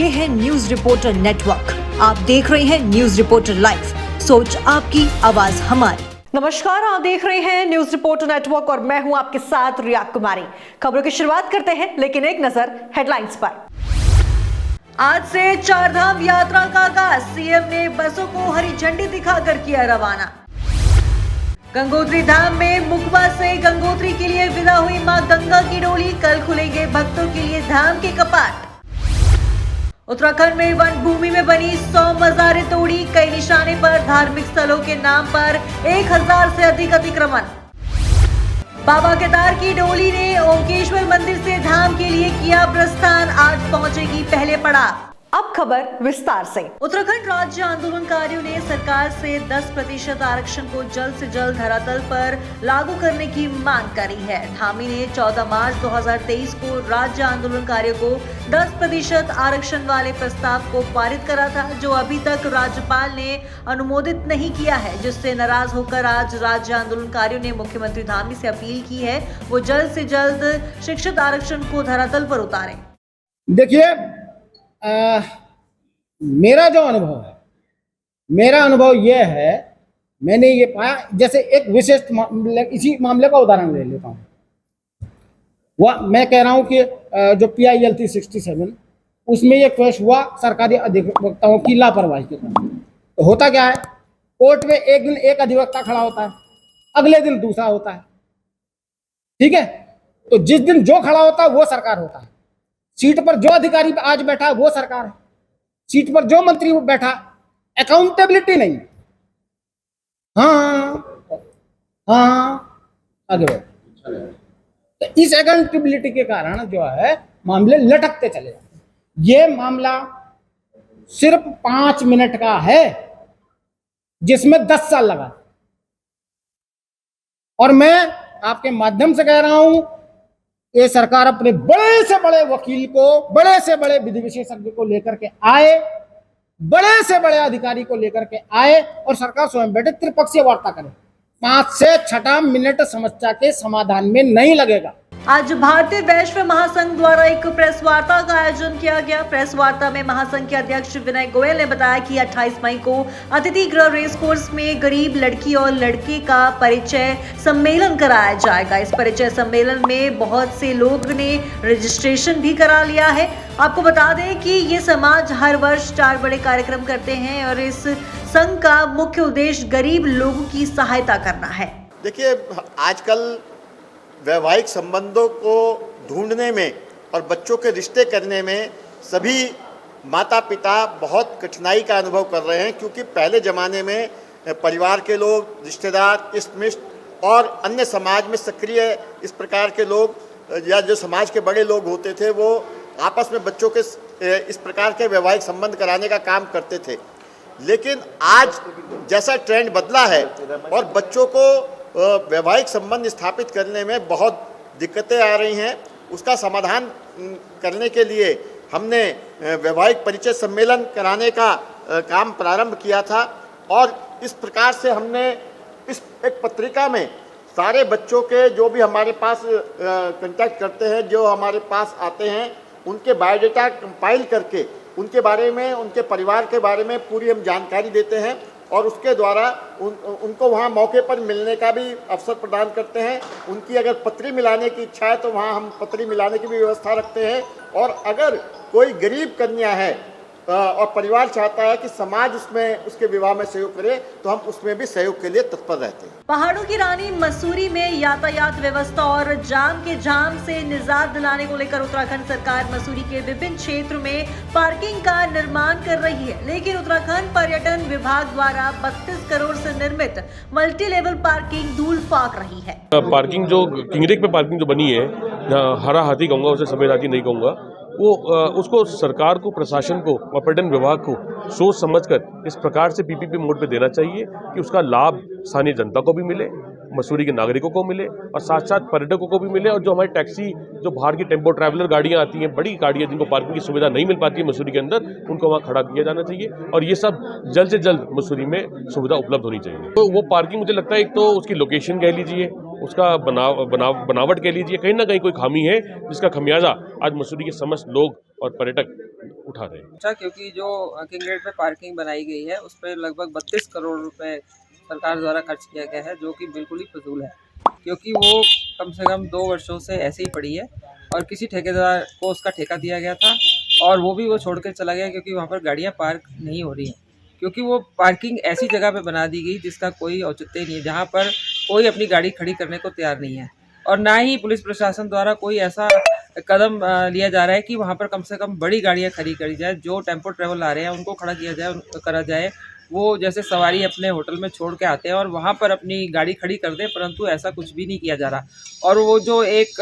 ये है news reporter network. आप देख रहे हैं न्यूज रिपोर्टर लाइव, सोच आपकी, आवाज हमारी। नमस्कार, आप देख रहे हैं न्यूज रिपोर्टर नेटवर्क और मैं हूं आपके साथ रिया कुमारी। खबरों की शुरुआत करते हैं, लेकिन एक नजर हेडलाइंस पर। आज से चारधाम यात्रा का आगाज, सीएम ने बसों को हरी झंडी दिखाकर किया रवाना। गंगोत्री धाम में मुखबा से गंगोत्री के लिए विदा हुई मां गंगा की डोली, कल खुलेंगे भक्तों के लिए धाम के कपाट। उत्तराखंड में वन भूमि में बनी 100 मज़ारें तोड़ी, कई निशाने पर धार्मिक स्थलों के नाम पर 1000 से अधिक अतिक्रमण। बाबा केदार की डोली ने ओंकेश्वर मंदिर से धाम के लिए किया प्रस्थान, आज पहुंचेगी पहले पड़ाव। अब खबर विस्तार से। उत्तराखंड राज्य आंदोलनकारियों ने सरकार से 10% आरक्षण को जल्द से जल्द धरातल पर लागू करने की मांग करी है। धामी ने 14 मार्च 2023 को राज्य आंदोलनकारियों को 10% आरक्षण वाले प्रस्ताव को पारित करा था, जो अभी तक राज्यपाल ने अनुमोदित नहीं किया है, जिससे नाराज होकर आज राज्य आंदोलनकारियों ने मुख्यमंत्री धामी से अपील की है वो जल्द से जल्द शिक्षक आरक्षण को धरातल पर उतारें। देखिए, मेरा जो अनुभव है, मेरा अनुभव यह है, मैंने ये पाया, जैसे एक विशिष्ट इसी मामले का उदाहरण ले लेता हूँ। वह मैं कह रहा हूँ कि जो PIL थी 67, उसमें ये पेश हुआ सरकारी अधिवक्ताओं की लापरवाही के कारण। तो होता क्या है, कोर्ट में एक दिन एक अधिवक्ता खड़ा होता है, अगले दिन दूसरा होता है, ठीक है। तो जिस दिन जो खड़ा होता है वो सरकार होता है, सीट पर जो अधिकारी आज बैठा है वो सरकार है, सीट पर जो मंत्री बैठा, अकाउंटेबिलिटी नहीं। हाँ, आगे बढ़ो। तो इस अकाउंटेबिलिटी के कारण जो है मामले लटकते चले जाते हैं। ये मामला सिर्फ 5 मिनट का है, जिसमें 10 साल लगा। और मैं आपके माध्यम से कह रहा हूं, ये सरकार अपने बड़े से बड़े वकील को, बड़े से बड़े विधि विशेषज्ञ को लेकर के आए, बड़े से बड़े अधिकारी को लेकर के आए और सरकार स्वयं बैठे त्रिपक्षीय वार्ता करे। 5 से 6 मिनट समस्या के समाधान में नहीं लगेगा। आज भारतीय वैश्य महासंघ द्वारा एक प्रेस वार्ता का आयोजन किया गया। प्रेस वार्ता में महासंघ के अध्यक्ष विनय गोयल ने बताया कि 28 मई को अतिथि गृह रेस कोर्स में गरीब लड़की और लड़के का परिचय सम्मेलन कराया जाएगा। इस परिचय सम्मेलन में बहुत से लोग ने रजिस्ट्रेशन भी करा लिया है। आपको बता दें कि ये समाज हर वर्ष 4 बड़े कार्यक्रम करते हैं और इस संघ का मुख्य उद्देश्य गरीब लोगों की सहायता करना है। देखिए, आजकल वैवाहिक संबंधों को ढूंढने में और बच्चों के रिश्ते करने में सभी माता पिता बहुत कठिनाई का अनुभव कर रहे हैं, क्योंकि पहले ज़माने में परिवार के लोग, रिश्तेदार, इष्ट मित्र और अन्य समाज में सक्रिय इस प्रकार के लोग या जो समाज के बड़े लोग होते थे, वो आपस में बच्चों के इस प्रकार के वैवाहिक संबंध कराने का काम करते थे। लेकिन आज जैसा ट्रेंड बदला है और बच्चों को वैवाहिक संबंध स्थापित करने में बहुत दिक्कतें आ रही हैं, उसका समाधान करने के लिए हमने वैवाहिक परिचय सम्मेलन कराने का काम प्रारंभ किया था। और इस प्रकार से हमने इस एक पत्रिका में सारे बच्चों के जो भी हमारे पास कांटेक्ट करते हैं, जो हमारे पास आते हैं, उनके बायोडाटा कंपाइल करके उनके बारे में, उनके परिवार के बारे में पूरी हम जानकारी देते हैं और उसके द्वारा उनको वहाँ मौके पर मिलने का भी अवसर प्रदान करते हैं। उनकी अगर पत्री मिलाने की इच्छा है तो वहाँ हम पत्री मिलाने की भी व्यवस्था रखते हैं। और अगर कोई गरीब कन्या है और परिवार चाहता है कि समाज उसमें उसके विवाह में सहयोग करे, तो हम उसमें भी सहयोग के लिए तत्पर रहते हैं। पहाड़ों की रानी मसूरी में यातायात व्यवस्था और जाम के जाम से निजात दिलाने को लेकर उत्तराखंड सरकार मसूरी के विभिन्न क्षेत्र में पार्किंग का निर्माण कर रही है, लेकिन उत्तराखंड पर्यटन विभाग द्वारा 32 करोड़ से निर्मित मल्टी लेवल पार्किंग धूल फाक रही है। पार्किंग जो किंगरेक पे पार्किंग जो बनी है, हरा हाथी कहूँगा, उसे सफेद हाथी नहीं कहूँगा, वो उसको सरकार को, प्रशासन को और पर्यटन विभाग को सोच समझकर इस प्रकार से PPP मोड पे देना चाहिए कि उसका लाभ स्थानीय जनता को भी मिले, मसूरी के नागरिकों को मिले और साथ साथ पर्यटकों को भी मिले। और जो हमारी टैक्सी, जो बाहर की टेम्पो ट्रैवलर गाड़ियाँ आती हैं, बड़ी गाड़ियाँ जिनको पार्किंग की सुविधा नहीं मिल पाती है मसूरी के अंदर, उनको वहाँ खड़ा किया जाना चाहिए और ये सब जल्द से जल्द मसूरी में सुविधा उपलब्ध होनी चाहिए। तो वो पार्किंग, मुझे लगता है, एक तो उसकी लोकेशन कह लीजिए, उसका बनावट कह लीजिए, कहीं ना कहीं कोई खामी है जिसका खमियाजा आज मसूरी के समस्त लोग और पर्यटक उठा रहे हैं। अच्छा, क्योंकि जो किंग गेट पे पार्किंग बनाई गई है उस पर लगभग 32 करोड़ रुपए सरकार द्वारा खर्च किया गया है, जो कि बिल्कुल ही फजूल है, क्योंकि वो कम से कम 2 वर्षों से ऐसे ही पड़ी है और किसी ठेकेदार को उसका ठेका दिया गया था और वो भी वो छोड़ कर चला गया क्योंकि वहाँ पर गाड़ियाँ पार्क नहीं हो रही हैं, क्योंकि वो पार्किंग ऐसी जगह पे बना दी गई जिसका कोई औचित्य नहीं है, जहाँ पर कोई अपनी गाड़ी खड़ी करने को तैयार नहीं है और ना ही पुलिस प्रशासन द्वारा कोई ऐसा कदम लिया जा रहा है कि वहाँ पर कम से कम बड़ी गाड़ियाँ खड़ी करी जाए, जो टेम्पो ट्रैवल आ रहे हैं उनको खड़ा किया जाए, करा जाए। वो जैसे सवारी अपने होटल में छोड़ के आते हैं और वहाँ पर अपनी गाड़ी खड़ी कर दें, परंतु ऐसा कुछ भी नहीं किया जा रहा। और वो जो एक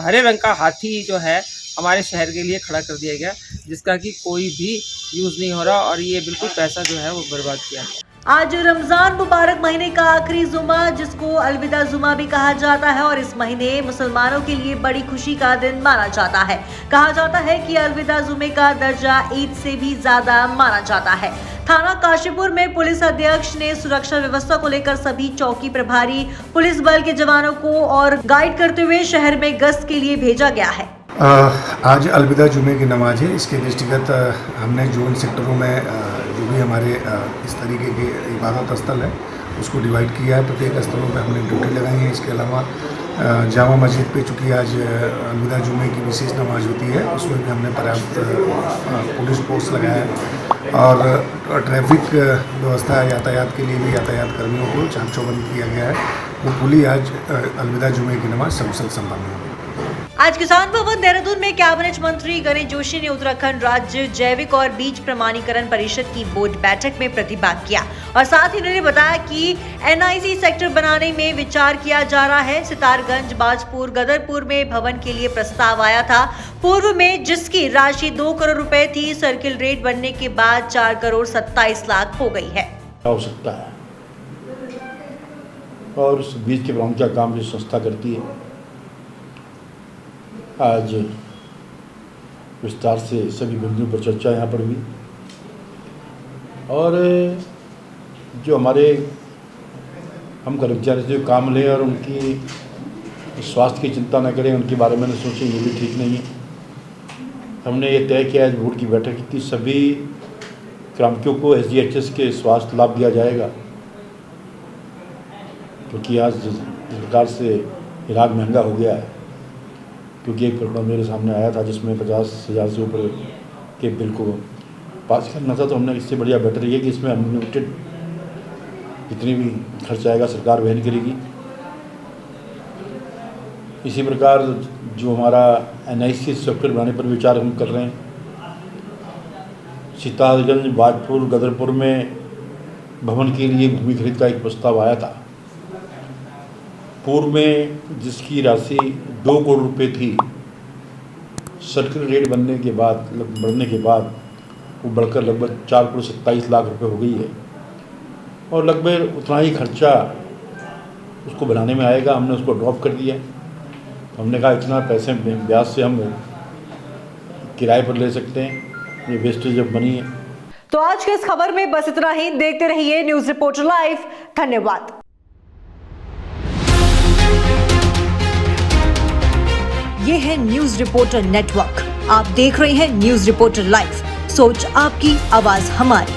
हरे रंग का हाथी जो है हमारे शहर के लिए खड़ा कर दिया गया, जिसका कि कोई भी यूज़ नहीं हो रहा और ये बिल्कुल पैसा जो है वो बर्बाद किया गया। आज रमजान मुबारक महीने का आखिरी जुमा, जिसको अलविदा जुमा भी कहा जाता है, और इस महीने मुसलमानों के लिए बड़ी खुशी का दिन माना जाता है। कहा जाता है कि अलविदा जुमे का दर्जा ईद से भी ज्यादा माना जाता है। थाना काशीपुर में पुलिस अधीक्षक ने सुरक्षा व्यवस्था को लेकर सभी चौकी प्रभारी पुलिस बल के जवानों को और गाइड करते हुए शहर में गश्त के लिए भेजा गया है। आज अलविदा जुमे की नमाज है। इसके दृष्टिगत हमने जोन सेक्टरों में जो भी हमारे इस तरीके के इबादत स्थल है उसको डिवाइड किया है। प्रत्येक स्थलों पे हमने ड्यूटी लगाई है। इसके अलावा जामा मस्जिद पे चूँकि आज अलविदा जुमे की विशेष नमाज होती है, उसमें भी हमने पर्याप्त पुलिस फोर्स लगाया है और ट्रैफिक व्यवस्था यातायात के लिए भी यातायात कर्मियों को चाक चौबंद किया गया है। वो पुली आज अलविदा जुमे की नमाज सकुशल संपन्न हुई। आज किसान भवन देहरादून में कैबिनेट मंत्री गणेश जोशी ने उत्तराखंड राज्य जैविक और बीज प्रमाणीकरण परिषद की बोर्ड बैठक में प्रतिभाग किया और साथ ही उन्होंने बताया कि NIC सेक्टर बनाने में विचार किया जा रहा है। सितारगंज, बाजपुर, गदरपुर में भवन के लिए प्रस्ताव आया था पूर्व में, जिसकी राशि 2 करोड़ रुपए थी। सर्किल रेट बनने के बाद 4 करोड़ 27 लाख हो गई है। आवश्यकता है और उस बीज के प्रमाण का काम जो संस्था करती है, आज विस्तार से सभी बिंदुओं पर चर्चा यहाँ पर हुई और जो हमारे हम कर्मचारी जो काम लें और उनकी स्वास्थ्य की चिंता न करें, उनके बारे में सोचें, ये भी ठीक नहीं है। हमने ये तय किया, आज बोर्ड की बैठक की, सभी कार्मिकों को SGHS के स्वास्थ्य लाभ दिया जाएगा, क्योंकि आज जिस प्रकार से इलाज महंगा हो गया है। क्योंकि एक प्रकरण मेरे सामने आया था जिसमें 50,000 से ऊपर के बिल को पास करना था, तो हमने इससे बढ़िया बेटर ये कि इसमें अनलिमिटेड जितनी भी खर्च आएगा सरकार वहन करेगी। इसी प्रकार जो हमारा NIC सेक्टर बनाने पर विचार हम कर रहे हैं, सितारगंज, बाजपुर, गदरपुर में भवन के लिए भूमि खरीद का एक प्रस्ताव आया था पूर्व में, जिसकी राशि 2 करोड़ रुपए थी। सर्किल रेट बढ़ने के बाद वो बढ़कर लगभग 4 करोड़ 27 लाख रुपए हो गई है और लगभग उतना ही खर्चा उसको बनाने में आएगा। हमने उसको ड्रॉप कर दिया। हमने कहा इतना पैसे ब्याज से हम किराए पर ले सकते हैं, ये वेस्टेज जब बनी है। तो आज के इस खबर में बस इतना ही। देखते रहिए न्यूज रिपोर्टर लाइव। धन्यवाद। ये है न्यूज रिपोर्टर नेटवर्क। आप देख रहे हैं न्यूज रिपोर्टर लाइव। सोच आपकी, आवाज हमारी।